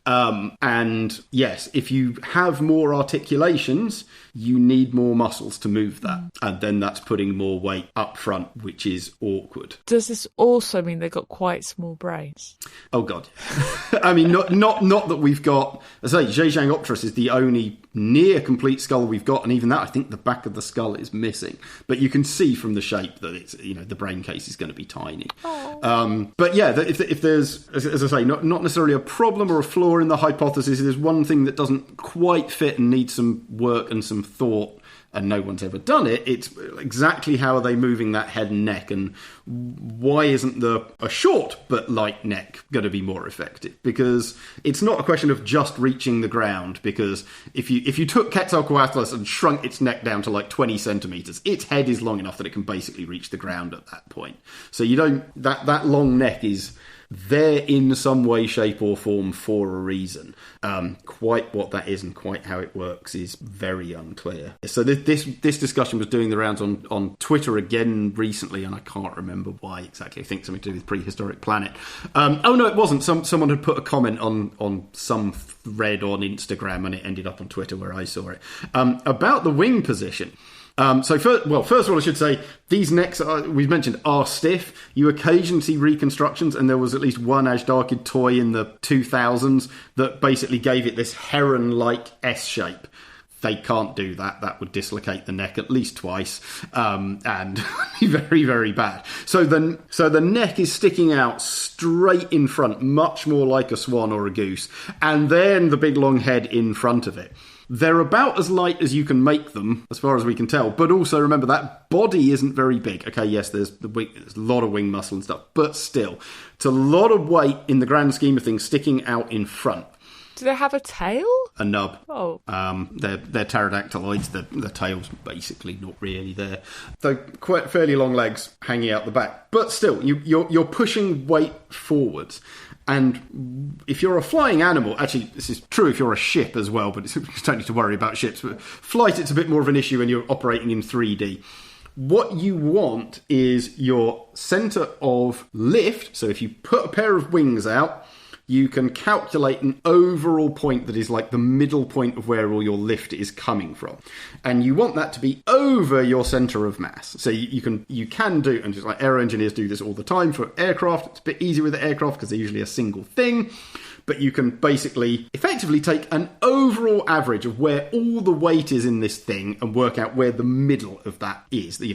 And yes, if you have more articulations, you need more muscles to move that. And then that's putting more weight up front, which is awkward. Does this also mean they've got quite small brains? Oh, God. I mean, not that we've got... As I say, Zhejiangopterus is the only near complete skull we've got. And even that, I think the back of the skull is missing. But you can see from the shape that it's, the brain case is going to be tiny. But yeah, if there's, as I say, not necessarily a problem or a flaw in the hypothesis, there's one thing that doesn't quite fit and needs some work and some thought, and no one's ever done it. It's exactly how are they moving that head and neck, and why isn't a short but light neck going to be more effective? Because it's not a question of just reaching the ground, because if you took Quetzalcoatlus and shrunk its neck down to 20 centimetres, its head is long enough that it can basically reach the ground at that point. So that long neck is there in some way, shape or form for a reason. Quite what that is and quite how it works is very unclear. So this discussion was doing the rounds on Twitter again recently, and I can't remember why exactly. I think something to do with Prehistoric Planet. Oh no, it wasn't. Someone had put a comment on some thread on Instagram, and it ended up on Twitter where I saw it, about the wing position. First of all, I should say, these necks, we've mentioned, are stiff. You occasionally see reconstructions, and there was at least one Azhdarchid toy in the 2000s that basically gave it this heron-like S shape. They can't do that. That would dislocate the neck at least twice, and be very, very bad. So the neck is sticking out straight in front, much more like a swan or a goose, and then the big long head in front of it. They're about as light as you can make them, as far as we can tell. But also, remember, that body isn't very big. Okay, yes, there's a lot of wing muscle and stuff. But still, it's a lot of weight in the grand scheme of things sticking out in front. Do they have a tail? A nub. Oh. They're pterodactyloids. The tail's basically not really there. They're quite fairly long legs hanging out the back. But still, you're pushing weight forwards. And if you're a flying animal, actually, this is true if you're a ship as well, but you don't need to worry about ships. But flight, it's a bit more of an issue when you're operating in 3D. What you want is your centre of lift. So if you put a pair of wings out, you can calculate an overall point that is like the middle point of where all your lift is coming from. And you want that to be over your centre of mass. So you can do, and just like aero engineers do this all the time for aircraft, it's a bit easier with the aircraft because they're usually a single thing. But you can basically effectively take an overall average of where all the weight is in this thing and work out where the middle of that is, the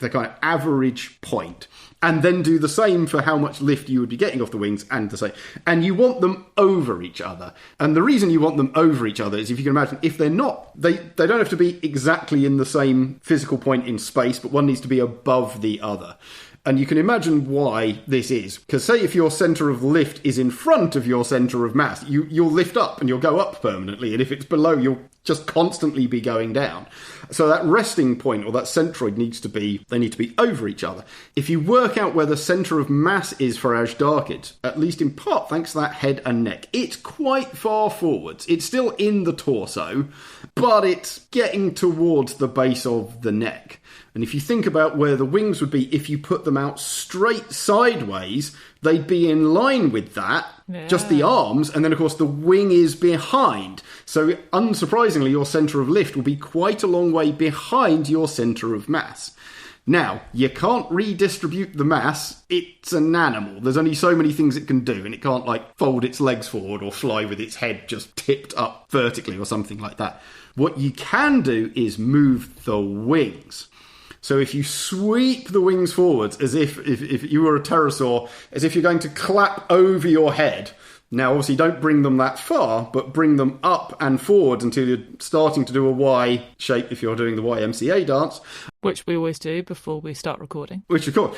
kind of average point. And then do the same for how much lift you would be getting off the wings and the same. And you want them over each other. And the reason you want them over each other is, if you can imagine, if they're not, they don't have to be exactly in the same physical point in space, but one needs to be above the other. And you can imagine why this is. Because say if your centre of lift is in front of your centre of mass, you'll lift up and you'll go up permanently. And if it's below, you'll just constantly be going down. So that resting point or that centroid need to be over each other. If you work out where the centre of mass is for Azhdarchids, at least in part thanks to that head and neck, it's quite far forwards. It's still in the torso, but it's getting towards the base of the neck. And if you think about where the wings would be, if you put them out straight sideways, they'd be in line with that, just the arms, and then of course the wing is behind. So unsurprisingly, your centre of lift will be quite a long way behind your centre of mass. Now, you can't redistribute the mass. It's an animal. There's only so many things it can do, and it can't, like, fold its legs forward or fly with its head just tipped up vertically or something like that. What you can do is move the wings. So if you sweep the wings forwards as if you were a pterosaur, as if you're going to clap over your head. Now, obviously, don't bring them that far, but bring them up and forward until you're starting to do a Y shape if you're doing the YMCA dance. Which we always do before we start recording. Which, of course,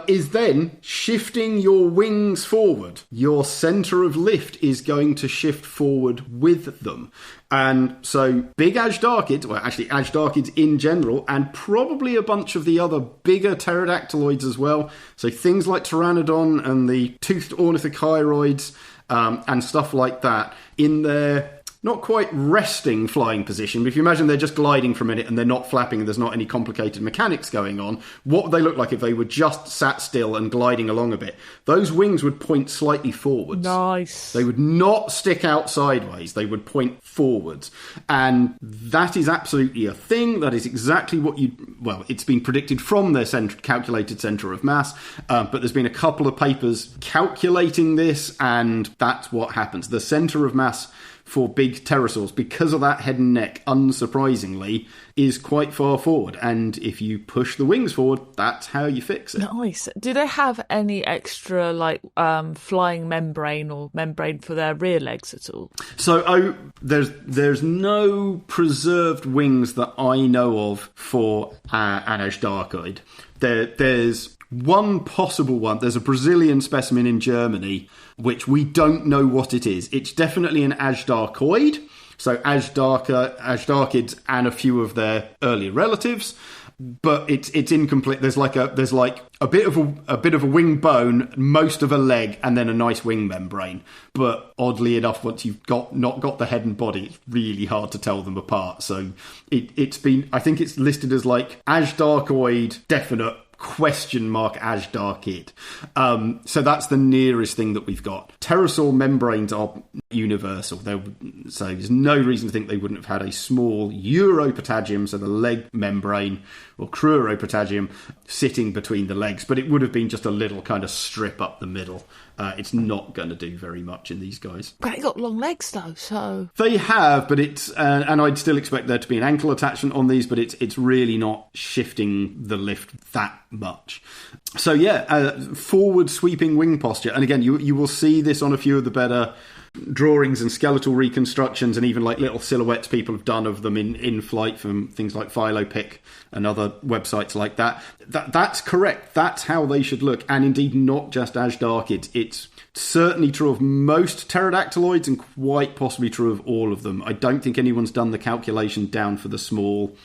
is then shifting your wings forward. Your centre of lift is going to shift forward with them. And so big Azhdarchids, well, actually Azhdarchids in general, and probably a bunch of the other bigger pterodactyloids as well. So things like Pteranodon and the toothed ornithocheiroids, and stuff like that, in their not quite resting flying position, but if you imagine they're just gliding for a minute and they're not flapping and there's not any complicated mechanics going on, what would they look like if they were just sat still and gliding along a bit? Those wings would point slightly forwards. Nice. They would not stick out sideways. They would point forwards. And that is absolutely a thing. That is exactly what it's been predicted from their calculated centre of mass, but there's been a couple of papers calculating this, and that's what happens. The centre of mass for big pterosaurs, because of that head and neck, unsurprisingly, is quite far forward. And if you push the wings forward, that's how you fix it. Nice. Do they have any extra, flying membrane or membrane for their rear legs at all? So, there's no preserved wings that I know of for an Azhdarchid. There's one possible one. There's a Brazilian specimen in Germany, which we don't know what it is. It's definitely an Azhdarchoid, so Azhdarchids and a few of their earlier relatives, but it's incomplete. There's a bit of a wing bone, most of a leg, and then a nice wing membrane. But oddly enough, once you've not got the head and body, it's really hard to tell them apart. So I think it's listed as like Azhdarchoid definite ? Azhdarchid. So that's the nearest thing that we've got. Pterosaur membranes are universal. So there's no reason to think they wouldn't have had a small uropatagium, so the leg membrane, or cruropatagium, sitting between the legs. But it would have been just a little kind of strip up the middle. It's not going to do very much in these guys. But they got long legs though, so... They have, but it's... and I'd still expect there to be an ankle attachment on these, but it's really not shifting the lift that much. So yeah, forward sweeping wing posture. And again, you will see this on a few of the better drawings and skeletal reconstructions, and even like little silhouettes people have done of them in flight from things like Philopic and other websites like that. That's correct. That's how they should look. And indeed, not just Azhdarchids. It's certainly true of most pterodactyloids and quite possibly true of all of them. I don't think anyone's done the calculation down for the small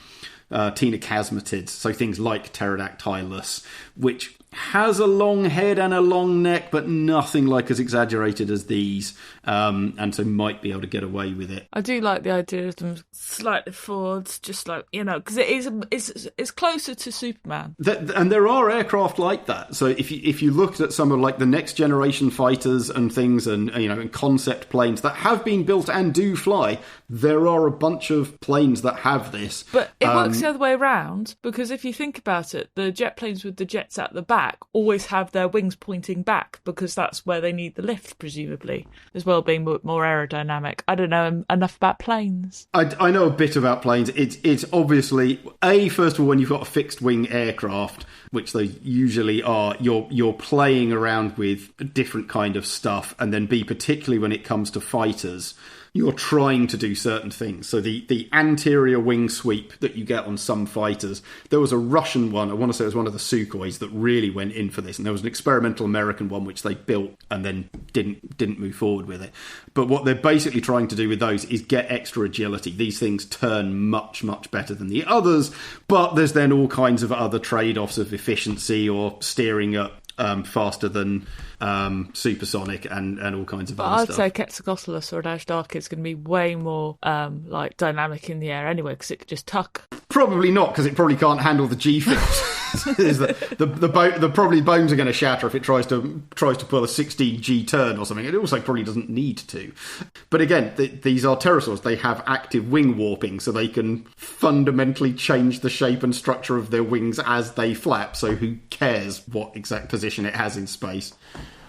Ctenacasmatids, so things like Pterodactylus, which has a long head and a long neck, but nothing like as exaggerated as these, and so might be able to get away with it. I do like the idea of them slightly forwards, just like, because it's closer to Superman. And there are aircraft like that. So if you looked at some of like the next generation fighters and things, and and concept planes that have been built and do fly, there are a bunch of planes that have this. But it works the other way around, because if you think about it, the jet planes with the jets at the back always have their wings pointing back, because that's where they need the lift, presumably, as well, being more aerodynamic. I don't know enough about planes. I know a bit about planes. It's obviously, first of all, when you've got a fixed wing aircraft, which they usually are, you're playing around with a different kind of stuff, and then B, particularly when it comes to fighters, you're trying to do certain things. So the anterior wing sweep that you get on some fighters, there was a Russian one, I want to say it was one of the Sukhois, that really went in for this, and there was an experimental American one which they built and then didn't move forward with it. But what they're basically trying to do with those is get extra agility. These things turn much, much better than the others, but there's then all kinds of other trade-offs of efficiency or steering up faster than supersonic and all kinds of other stuff. I'd say Quetzalcoatlus or an Azhdarchid is going to be way more like dynamic in the air anyway, because it could just tuck. Probably not, because it probably can't handle the G-force. the probably bones are going to shatter if it tries to pull a 16G turn or something. It also probably doesn't need to. But again, these are pterosaurs. They have active wing warping, so they can fundamentally change the shape and structure of their wings as they flap. So who cares what exact position it has in space?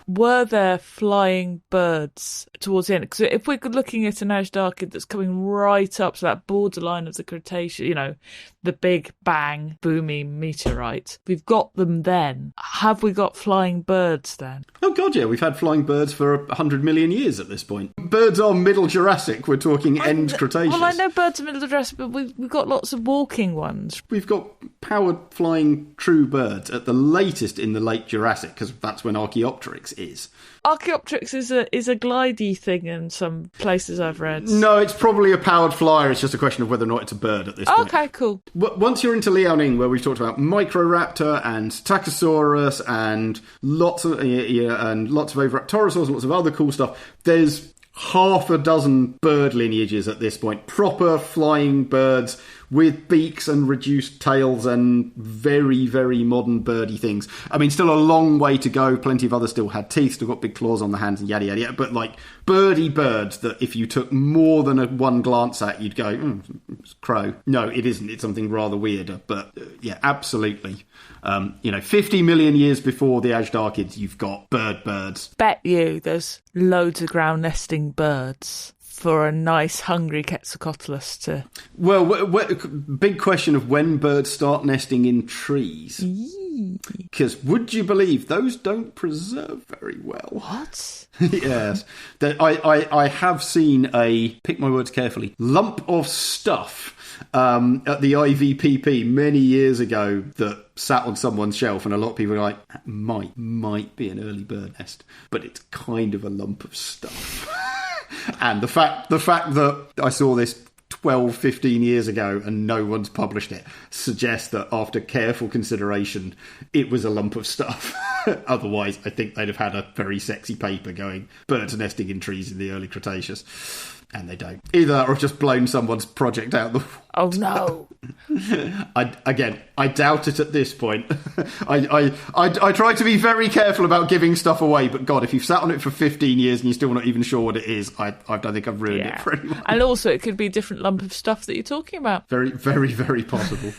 Were there flying birds towards the end? Because if we're looking at an Azhdarchid that's coming right up to that borderline of the Cretaceous, you know, the big bang, boomy meteorite, we've got them then. Have we got flying birds then? Oh God, yeah, we've had flying birds for 100 million years at this point. Birds are Middle Jurassic, we're talking end Cretaceous. Well, I know birds are Middle Jurassic, but we've got lots of walking ones. We've got powered flying true birds at the latest in the late Jurassic, because that's when Archaeopteryx is. Archaeopteryx is a glidey thing in some places I've read. No, it's probably a powered flyer. It's just a question of whether or not it's a bird at this point. Okay, cool. Once you're into Liaoning, where we've talked about Microraptor and Tachysaurus and lots of Oviraptorosaurs and lots of other cool stuff, there's half a dozen bird lineages at this point. Proper flying birds with beaks and reduced tails and very, very modern birdie things. I mean, still a long way to go. Plenty of others still had teeth, still got big claws on the hands and yada, yada, yada. But like birdie birds that if you took more than one glance at, you'd go, it's crow. No, it isn't. It's something rather weirder. But yeah, absolutely. 50 million years before the Azhdarchids, you've got birds. Bet you there's loads of ground nesting birds for a nice hungry Quetzalcoatlus to... Well, big question of when birds start nesting in trees. Because would you believe those don't preserve very well? What? Yes. I have seen a, pick my words carefully, lump of stuff at the IVPP many years ago that sat on someone's shelf, and a lot of people are like, that might be an early bird nest, but it's kind of a lump of stuff. And the fact that I saw this 12, 15 years ago and no one's published it suggests that after careful consideration, it was a lump of stuff. Otherwise, I think they'd have had a very sexy paper going, birds nesting in trees in the early Cretaceous. And they don't. Either that or have just blown someone's project out the water. Oh, no. I doubt it at this point. I try to be very careful about giving stuff away, but God, if you've sat on it for 15 years and you're still not even sure what it is, I don't think I've ruined it for anyone. And also, it could be a different lump of stuff that you're talking about. Very, very, very possible.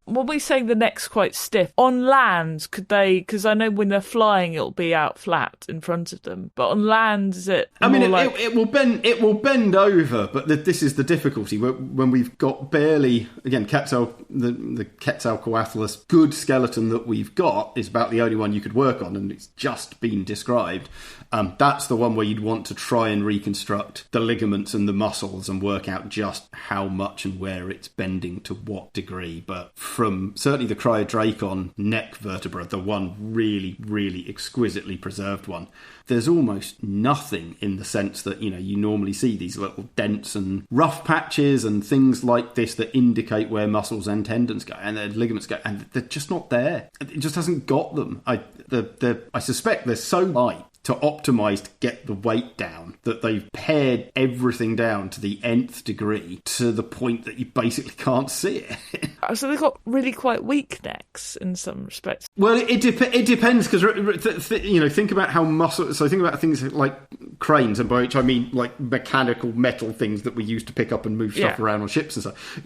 When we say the neck's quite stiff, on land, could they... Because I know when they're flying, it'll be out flat in front of them. But on land, is it... I mean, it will bend over, but this is the difficulty. When we've got barely... Again, the Quetzalcoatlus good skeleton that we've got is about the only one you could work on, and it's just been described. That's the one where you'd want to try and reconstruct the ligaments and the muscles and work out just how much and where it's bending to what degree. But from certainly the Cryodracon neck vertebra, the one really, really exquisitely preserved one, there's almost nothing in the sense that, you normally see these little dents and rough patches and things like this that indicate where muscles and tendons go and their ligaments go, and they're just not there. It just hasn't got them. I suspect they're so light to optimise to get the weight down that they've pared everything down to the nth degree to the point that you basically can't see it. So they've got really quite weak necks in some respects. Well, it depends, because think about how muscle. So think about things like cranes, and by which I mean like mechanical metal things that we use to pick up and move stuff around on ships and stuff.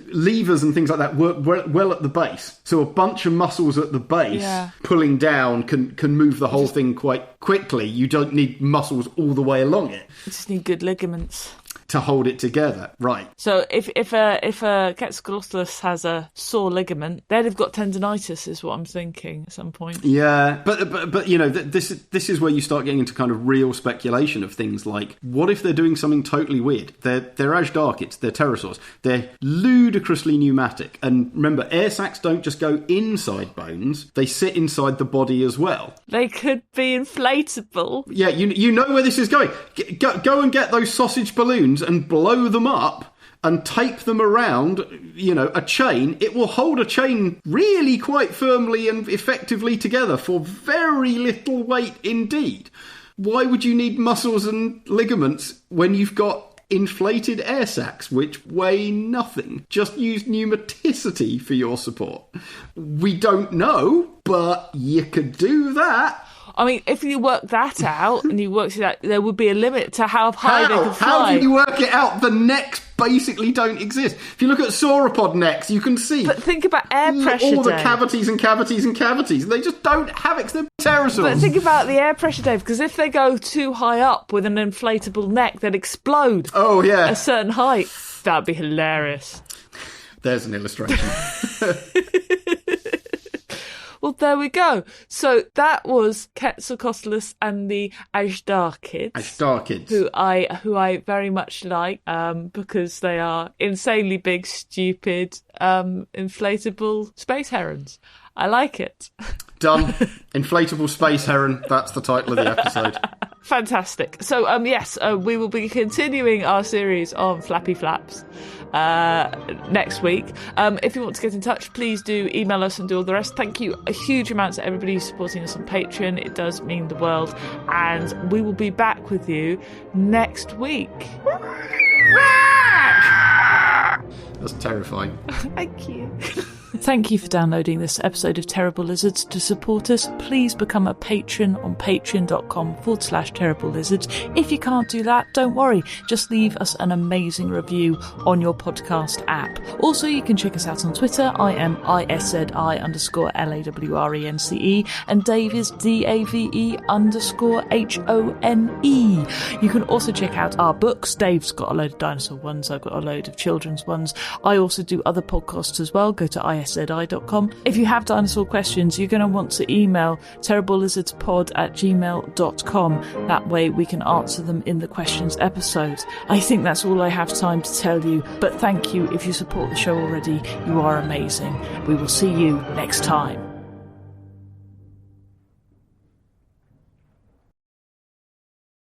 Levers and things like that work well at the base. So a bunch of muscles at the base pulling down can move the whole thing quite quickly. You don't need muscles all the way along it. You just need good ligaments. to hold it together. Right. So if a Quetzalcoatlus has a sore ligament, they'd have got tendinitis, is what I'm thinking at some point. Yeah, but you know, this is where you start getting into kind of real speculation of things like, what if they're doing something totally weird? They're Azhdarchids, they're pterosaurs, they're ludicrously pneumatic. And remember, air sacs don't just go inside bones, they sit inside the body as well. They could be inflatable. Yeah, you know where this is going. Go and get those sausage balloons and blow them up and tape them around, you know, a chain. It will hold a chain really quite firmly and effectively together for very little weight indeed. Why would you need muscles and ligaments when you've got inflated air sacs which weigh nothing? Just use pneumaticity for your support. We don't know, but you could do that. I mean, if you work that out and you worked it out, there would be a limit to how high they could fly. How do you work it out? The necks basically don't exist. If you look at sauropod necks, you can see. But think about air pressure, all the Dave. cavities and cavities and cavities. They just don't have it. They're pterosaurs. But think about the air pressure, Dave, because if they go too high up with an inflatable neck, they'd explode. Oh, yeah. At a certain height. That'd be hilarious. There's an illustration. Well, there we go. So that was Quetzalcoatlus and the Azhdarchids. Azhdarchids. Who I very much like because they are insanely big, stupid, inflatable space herons. I like it. Done. Inflatable space heron. That's the title of the episode. Fantastic. So, yes, we will be continuing our series on Flappy Flaps next week. If you want to get in touch, please do email us and do all the rest. Thank you a huge amount to everybody who's supporting us on Patreon. It does mean the world. And we will be back with you next week. That's terrifying. Thank you. Thank you for downloading this episode of Terrible Lizards. To support us, please become a patron on patreon.com/Terrible Lizards. If you can't do that, don't worry. Just leave us an amazing review on your podcast app. Also, you can check us out on Twitter. I am ISZI_LAWRENCE and Dave is DAVE_HONE. You can also check out our books. Dave's got a load of dinosaur ones. I've got a load of children's ones. I also do other podcasts as well. Go to ISZI.com. If you have dinosaur questions, you're going to want to email terriblelizardspod@gmail.com. That way we can answer them in the questions episode. I think that's all I have time to tell you, but thank you if you support the show already. You are amazing. We will see you next time.